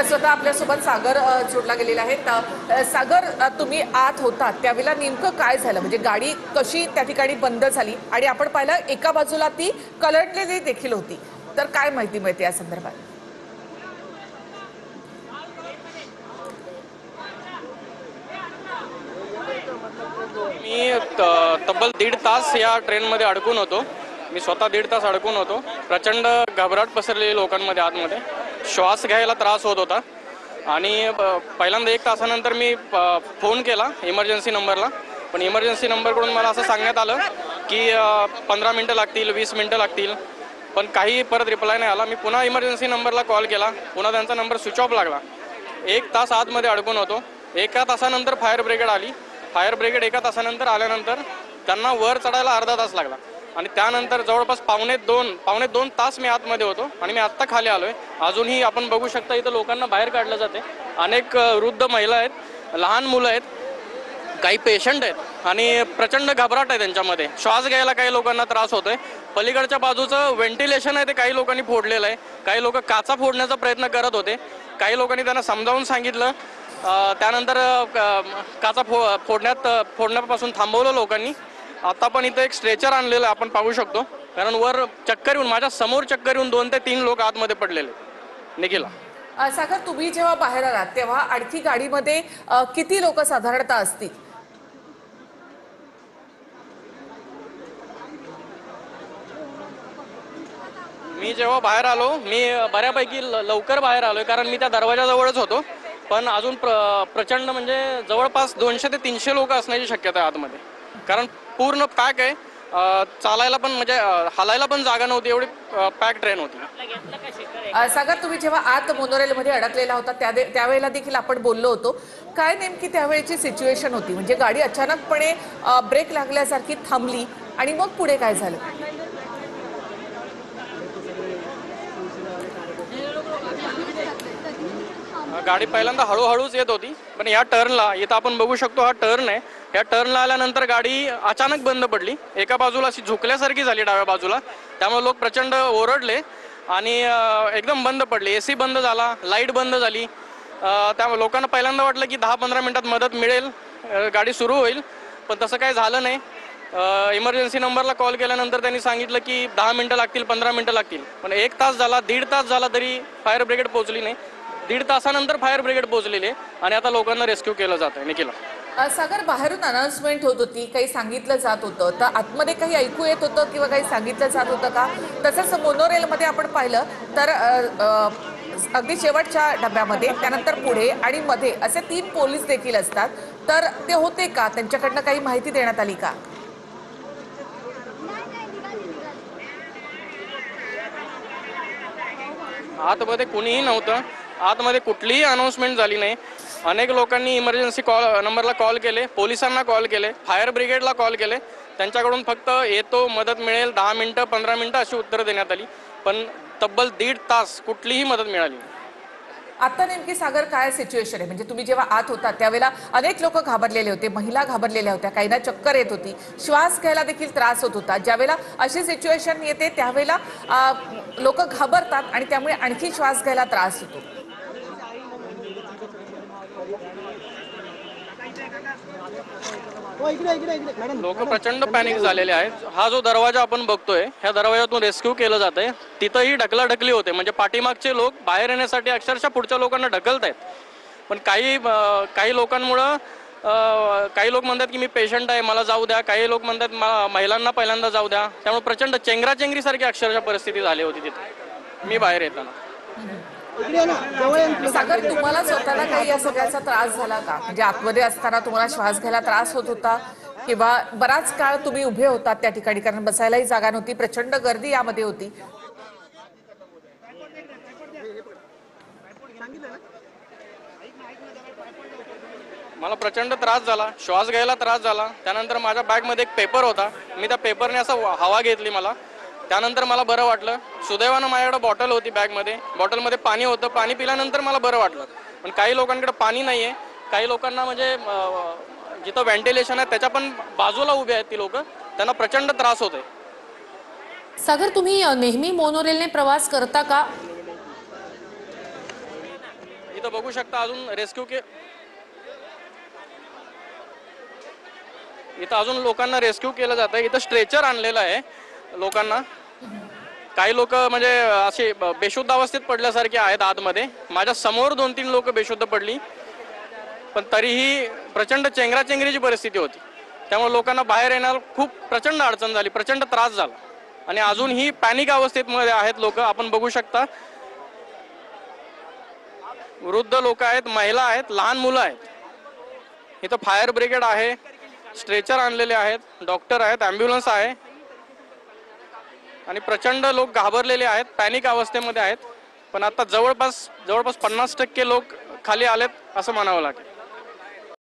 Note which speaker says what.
Speaker 1: स्वतः आपल्यासोबत सागर जोडला गेलेला आहे. सागर, तुम्ही आत होता त्यावेळेला नेमकं काय झालं, म्हणजे गाडी कशी त्या ठिकाणी बंद झाली आणि आपण पाहिलं एका बाजूला ती कलटलेली देखील होती, तर काय माहिती मिळते या संदर्भात?
Speaker 2: मी तब्बल 1.5 तास या ट्रेनमध्ये अडकून होतो. मी स्वतः 1.5 तास अडकून होतो. प्रचंड घबराट पसरलेली लोकांमध्ये आतमध्ये. श्वास घ्यायला त्रास होत होता आणि पहिल्यांदा 1 तासानंतर मी फोन केला इमर्जन्सी नंबरला. पण इमर्जन्सी नंबरकडून मला असं सांगण्यात आलं की 15 मिनटं लागतील, 20 मिनटं लागतील. पण काही परत रिप्लाय नाही आला. मी पुन्हा इमर्जन्सी नंबरला कॉल केला. पुन्हा त्यांचा नंबर स्विच ऑफ लागला. 1 तास आतमध्ये अडकून होतो. 1 तासानंतर फायर ब्रिगेड आली. फायर ब्रिगेड 1 तासानंतर आल्यानंतर त्यांना वर चढायला अर्धा तास लागला आणि त्यानंतर जवळपास पावणे दोन तास मी आतमध्ये होतो आणि मी आत्ता खाली आलो आहे. अजूनही आपण बघू शकता इथं लोकांना बाहेर काढलं जाते. अनेक वृद्ध महिला आहेत, लहान मुलं आहेत, काही पेशंट आहेत आणि प्रचंड घबराट आहे त्यांच्यामध्ये. श्वास घ्यायला काही लोकांना त्रास होतोय. पलीकडच्या बाजूचं व्हेंटिलेशन आहे ते काही लोकांनी फोडलेलं आहे. काही लोक काचा फोडण्याचा प्रयत्न करत होते. काही लोकांनी त्यांना समजावून सांगितलं. त्यानंतर काचा फोडण्यापासून थांबवलं लोकांनी. आता पण इथं एक स्ट्रेचर आणलेलं आपण पाहू शकतो, कारण वर चक्कर येऊन, माझ्या समोर चक्कर येऊन 2 ते 3 लोक आतमध्ये पडलेले. निखिला,
Speaker 1: सागर, तुम्ही जेव्हा बाहेर आलात तेव्हा आणखी गाडीमध्ये किती लोक साधारणतः असतील?
Speaker 2: मी जेव्हा बाहेर आलो, मी बऱ्यापैकी लवकर बाहेर आलोय, कारण मी त्या दरवाजाजवळच होतो. पण अजून प्रचंड म्हणजे जवळपास 200 ते 300 लोक असण्याची शक्यता आहे आतमध्ये, कारण पूर्ण पॅक आहे. चालायला पण म्हणजे हलायला पण जागा नव्हती, एवढी पॅक ट्रेन होती.
Speaker 1: सागर, तुम्ही जेव्हा आत मोनोरेलमध्ये अडकलेला होता त्यावेळेला देखील आपण बोललो होतो. काय नेमकी त्यावेळेची सिच्युएशन होती, म्हणजे गाडी अचानकपणे ब्रेक लागल्यासारखी थांबली आणि मग पुढे काय झालं?
Speaker 2: गाडी पहिल्यांदा हळूहळूच येत होती, पण या टर्नला, इथं आपण बघू शकतो हा टर्न आहे, या टर्नला आल्यानंतर गाडी अचानक बंद पडली. एका बाजूला अशी झुकल्यासारखी झाली डाव्या बाजूला. त्यामुळे लोक प्रचंड ओरडले आणि एकदम बंद पडली. AC बंद झाला, लाईट बंद झाली. त्यामुळे लोकांना पहिल्यांदा वाटलं की 10-15 मिनिटात मदत मिळेल, गाडी सुरू होईल, पण तसं काही झालं नाही. इमर्जन्सी नंबरला कॉल केल्यानंतर त्यांनी सांगितलं की 10 मिनटं लागतील, 15 मिनटं लागतील. पण 1 तास झाला, 1.5 तास झाला तरी फायर ब्रिगेड पोहोचली नाही. 1.5 तासानंतर फायर ब्रिगेड पोहोचलेली आहे आणि आता लोकांना रेस्क्यू केलं जात आहे. निखिला,
Speaker 1: सागर, बाहेरून अनाउन्समेंट होत होती, काही सांगितलं जात होतं, तर आतमध्ये काही ऐकू येत होतं किंवा काही सांगितलं जात होतं का? तसंच मोनोरेलमध्ये आपण पाहिलं तर अगदी शेवटच्या डब्यामध्ये, त्यानंतर पुढे आणि मध्ये असे 3 पोलीस देखील असतात, तर ते होते का? त्यांच्याकडनं काही माहिती देण्यात आली का?
Speaker 2: आतमध्ये कुणीही नव्हतं. आतमध्ये कुठलीही अनाउन्समेंट झाली नाही. अनेक लोकांनी इमर्जन्सी नंबरला कॉल केले, पोलिसांना कॉल केले, फायर ब्रिगेडला कॉल केले. त्यांच्याकडून फक्त येतो, मदत मिळेल, 10 मिनटं 15 मिनटं अशी उत्तरं देण्यात आली. पण तब्बल 1.5 तास कुठलीही मदत मिळाली.
Speaker 1: आता नेमकी सागर काय सिच्युएशन आहे, म्हणजे तुम्ही जेव्हा आत होता त्यावेळेला अनेक लोक घाबरलेले होते, महिला घाबरलेल्या होत्या, काहींना चक्कर येत होती, श्वास घ्यायला देखील त्रास होत होता. ज्यावेळेला अशी सिच्युएशन येते त्यावेळेला लोक घाबरतात आणि त्यामुळे आणखी श्वास घ्यायला त्रास होतो.
Speaker 2: लोक प्रचंड पॅनिक झालेले आहेत. हा जो दरवाजा आपण बघतोय, ह्या दरवाजातून रेस्क्यू केलं जात आहे. तिथंही ढकलाढकली होते, म्हणजे पाठीमागचे लोक बाहेर येण्यासाठी अक्षरशः पुढच्या लोकांना ढकलत आहेत. पण काही लोकांमुळं काही लोक म्हणतात की मी पेशंट आहे, मला जाऊ द्या. काही लोक म्हणतात महिलांना पहिल्यांदा जाऊ द्या. त्यामुळे प्रचंड चेंगराचेंगरीसारखी अक्षरशः परिस्थिती झाली होती तिथे मी बाहेर येताना.
Speaker 1: सागर, तुम्हाला स्वतःला काही या सगळ्याचा त्रास झाला का? म्हणजे आतमध्ये असताना तुम्हाला श्वास घ्यायला त्रास होत होता किंवा बराच काळ तुम्ही उभे होतात त्या ठिकाणी, कारण बसायलाही जागा नव्हती, प्रचंड गर्दी यामध्ये होती?
Speaker 2: मला प्रचंड त्रास झाला, श्वास घ्यायला त्रास झाला. त्यानंतर माझ्या बॅगमध्ये एक पेपर होता, मी त्या पेपरने असं हवा घेतली मला. त्यानंतर मला बरं वाटलं. सुदैवानं माझ्याकडे बॉटल होती बॅगमध्ये, बॉटलमध्ये पाणी होतं. पाणी पिल्यानंतर मला बरं वाटलं. पण काही लोकांकडे पाणी नाही आहे. काही लोकांना म्हणजे जिथं व्हेंटिलेशन आहे त्याच्या पण बाजूला उभे आहेत ती लोक, त्यांना प्रचंड त्रास होतोय.
Speaker 3: सागर, तुम्ही नेहमी मोनोरेलने प्रवास करता का?
Speaker 2: इथं बघू शकता अजून इथं अजून लोकांना रेस्क्यू केलं जातं. इथं स्ट्रेचर आणलेलं आहे लोकांना. काही लोक म्हणजे असे बेशुद्ध अवस्थेत पडल्यासारखे आहेत आतमध्ये. माझ्या समोर 2-3 लोक बेशुद्ध पडली, पण तरीही प्रचंड चेंगराचेंगरीची परिस्थिती होती. त्यामुळे लोकांना बाहेर येण्याला खूप प्रचंड अडचण झाली, प्रचंड त्रास झाला आणि अजूनही पॅनिक अवस्थेत मध्ये आहेत लोक. आपण बघू शकता वृद्ध लोक आहेत, महिला आहेत, लहान मुलं आहेत. इथं फायर ब्रिगेड आहे, स्ट्रेचर आणलेले आहेत, डॉक्टर आहेत, ॲम्ब्युलन्स आहे आणि प्रचंड लोक घाबरलेले आहेत, पॅनिक अवस्थेमध्ये आहेत. पण आता जवळपास 50% लोक खाली आलेत असं म्हणावं लागेल.